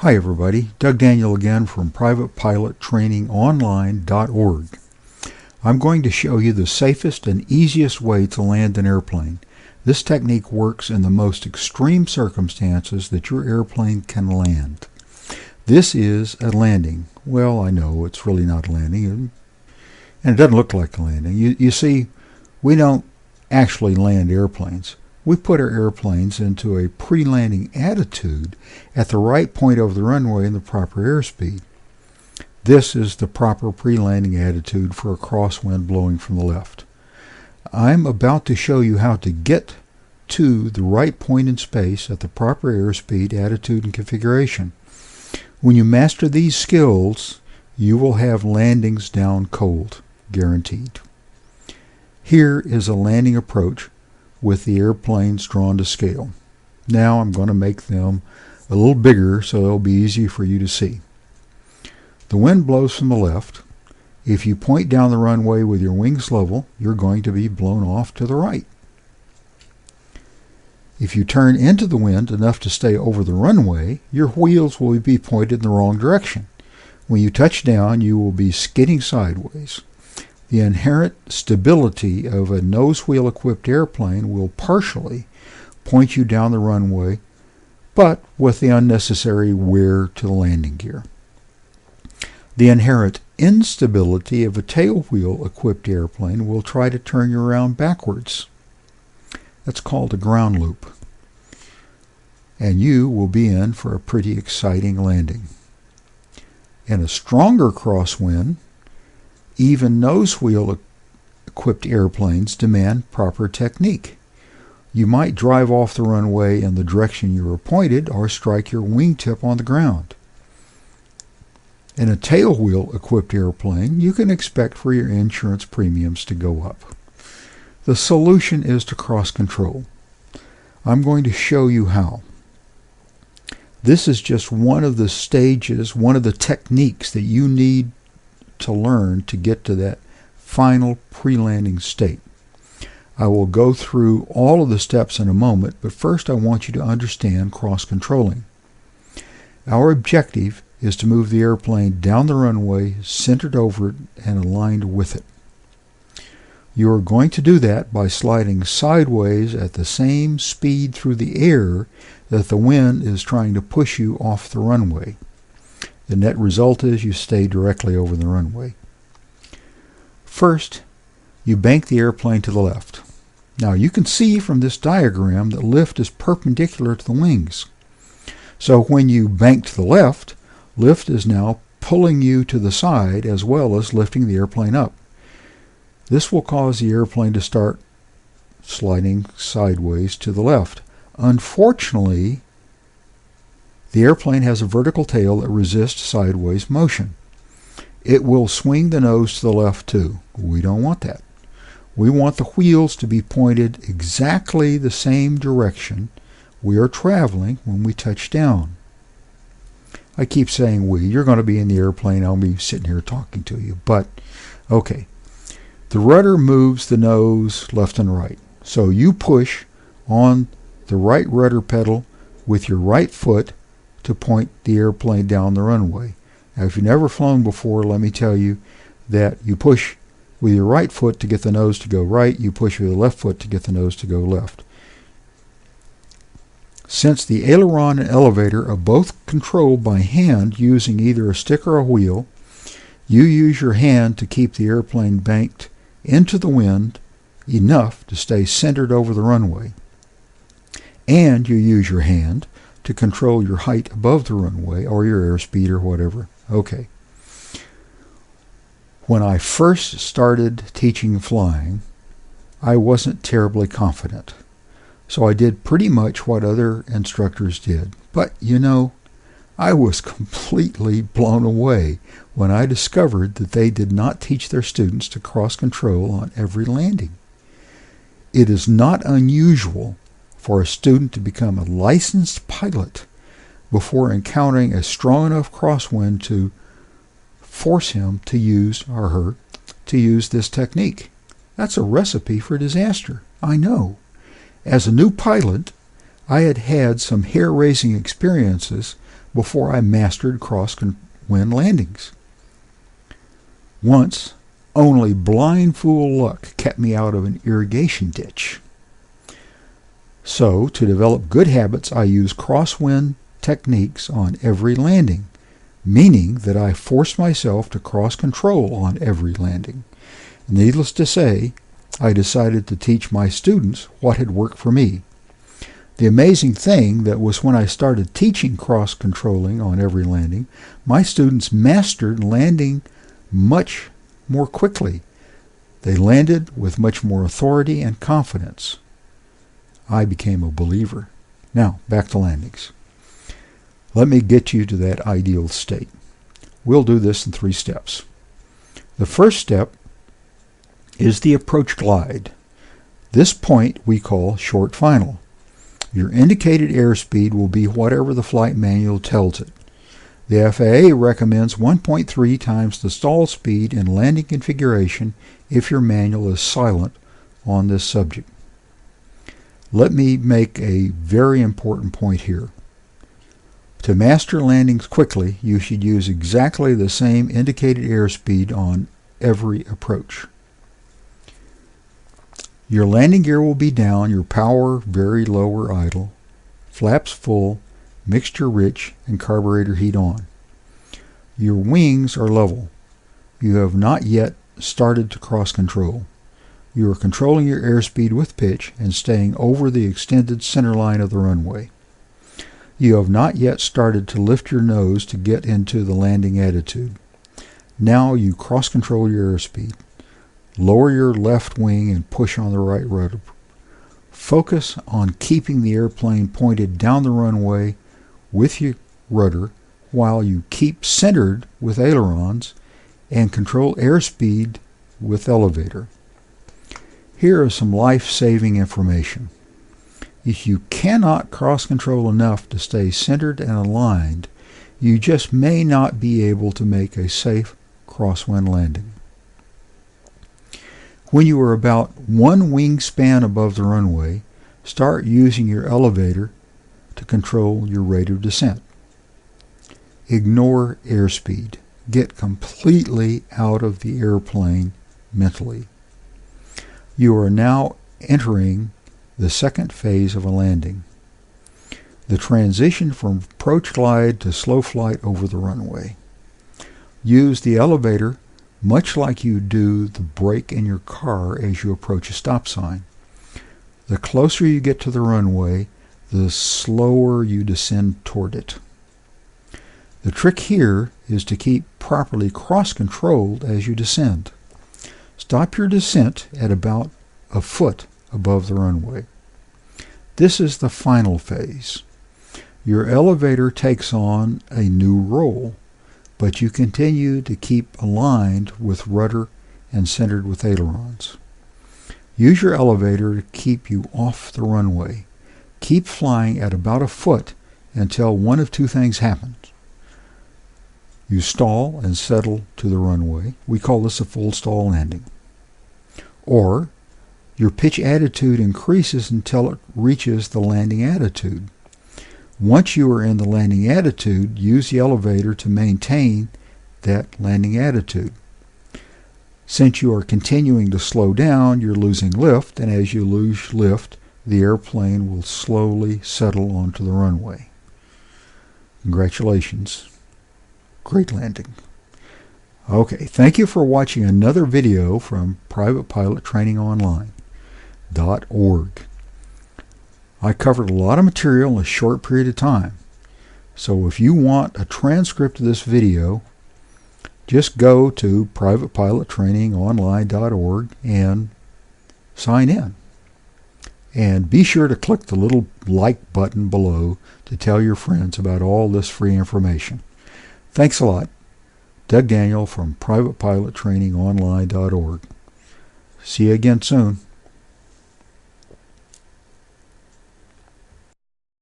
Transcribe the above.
Hi everybody, Doug Daniel again from PrivatePilotTrainingOnline.org. I'm going to show you the safest and easiest way to land an airplane. This technique works in the most extreme circumstances that your airplane can land. This is a landing. Well, I know it's really not a landing, and it doesn't look like a landing. You see, we don't actually land airplanes. We put our airplanes into a pre-landing attitude at the right point over the runway and the proper airspeed. This is the proper pre-landing attitude for a crosswind blowing from the left. I'm about to show you how to get to the right point in space at the proper airspeed, attitude, and configuration. When you master these skills, you will have landings down cold, guaranteed. Here is a landing approach with the airplanes drawn to scale. Now I'm going to make them a little bigger so they'll be easy for you to see. The wind blows from the left. If you point down the runway with your wings level, you're going to be blown off to the right. If you turn into the wind enough to stay over the runway, your wheels will be pointed in the wrong direction. When you touch down, you will be skidding sideways. The inherent stability of a nose wheel equipped airplane will partially point you down the runway, but with the unnecessary wear to the landing gear. The inherent instability of a tail wheel equipped airplane will try to turn you around backwards. That's called a ground loop. And you will be in for a pretty exciting landing. In a stronger crosswind, even nose wheel equipped airplanes demand proper technique. You might drive off the runway in the direction you were pointed or strike your wingtip on the ground. In a tail wheel equipped airplane, you can expect for your insurance premiums to go up. The solution is to cross control. I'm going to show you how. This is just one of the stages, one of the techniques that you need to learn to get to that final pre-landing state. I will go through all of the steps in a moment, but first I want you to understand cross-controlling. Our objective is to move the airplane down the runway, centered over it, and aligned with it. You are going to do that by sliding sideways at the same speed through the air that the wind is trying to push you off the runway. The net result is you stay directly over the runway. First, you bank the airplane to the left. Now you can see from this diagram that lift is perpendicular to the wings. So when you bank to the left, lift is now pulling you to the side as well as lifting the airplane up. This will cause the airplane to start sliding sideways to the left. Unfortunately, the airplane has a vertical tail that resists sideways motion. It will swing the nose to the left too. We don't want that. We want the wheels to be pointed exactly the same direction we are traveling when we touch down. I keep saying we. You're going to be in the airplane. I'll be sitting here talking to you. But, okay. The rudder moves the nose left and right. So you push on the right rudder pedal with your right foot to point the airplane down the runway. Now, if you've never flown before, let me tell you that you push with your right foot to get the nose to go right, you push with the left foot to get the nose to go left. Since the aileron and elevator are both controlled by hand using either a stick or a wheel, you use your hand to keep the airplane banked into the wind enough to stay centered over the runway. And you use your hand to control your height above the runway or your airspeed or whatever. Okay. When I first started teaching flying, I wasn't terribly confident. So I did pretty much what other instructors did. But, you know, I was completely blown away when I discovered that they did not teach their students to cross control on every landing. It is not unusual for a student to become a licensed pilot before encountering a strong enough crosswind to force him to use, or her, to use this technique. That's a recipe for disaster, I know. As a new pilot, I had had some hair-raising experiences, before I mastered crosswind landings. Once, only blind fool luck kept me out of an irrigation ditch. So, to develop good habits, I use crosswind techniques on every landing, meaning that I force myself to cross control on every landing. Needless to say, I decided to teach my students what had worked for me. The amazing thing that was when I started teaching cross-controlling on every landing, my students mastered landing much more quickly. They landed with much more authority and confidence. I became a believer. Now, back to landings. Let me get you to that ideal state. We'll do this in 3 steps. The first step is the approach glide. This point we call short final. Your indicated airspeed will be whatever the flight manual tells it. The FAA recommends 1.3 times the stall speed in landing configuration if your manual is silent on this subject. Let me make a very important point here. To master landings quickly, you should use exactly the same indicated airspeed on every approach. Your landing gear will be down, your power very low or idle, flaps full, mixture rich, and carburetor heat on. Your wings are level. You have not yet started to cross control. You are controlling your airspeed with pitch and staying over the extended center line of the runway. You have not yet started to lift your nose to get into the landing attitude. Now you cross control your airspeed. Lower your left wing and push on the right rudder. Focus on keeping the airplane pointed down the runway with your rudder while you keep centered with ailerons and control airspeed with elevator. Here is some life-saving information. If you cannot cross-control enough to stay centered and aligned, you just may not be able to make a safe crosswind landing. When you are about 1 wingspan above the runway, start using your elevator to control your rate of descent. Ignore airspeed. Get completely out of the airplane mentally. You are now entering the second phase of a landing, the transition from approach glide to slow flight over the runway. Use the elevator much like you do the brake in your car as you approach a stop sign. The closer you get to the runway, the slower you descend toward it. The trick here is to keep properly cross-controlled as you descend. Stop your descent at about a foot above the runway. This is the final phase. Your elevator takes on a new role, but you continue to keep aligned with rudder and centered with ailerons. Use your elevator to keep you off the runway. Keep flying at about a foot until one of 2 things happens. You stall and settle to the runway. We call this a full stall landing. Or your pitch attitude increases until it reaches the landing attitude. Once you are in the landing attitude, use the elevator to maintain that landing attitude. Since you are continuing to slow down, you're losing lift, and as you lose lift, the airplane will slowly settle onto the runway. Congratulations. Great landing. Okay, thank you for watching another video from PrivatePilotTrainingOnline.org. I covered a lot of material in a short period of time. So if you want a transcript of this video, just go to PrivatePilotTrainingOnline.org and sign in. And be sure to click the little like button below to tell your friends about all this free information. Thanks a lot. Doug Daniel from PrivatePilotTrainingOnline.org. See you again soon.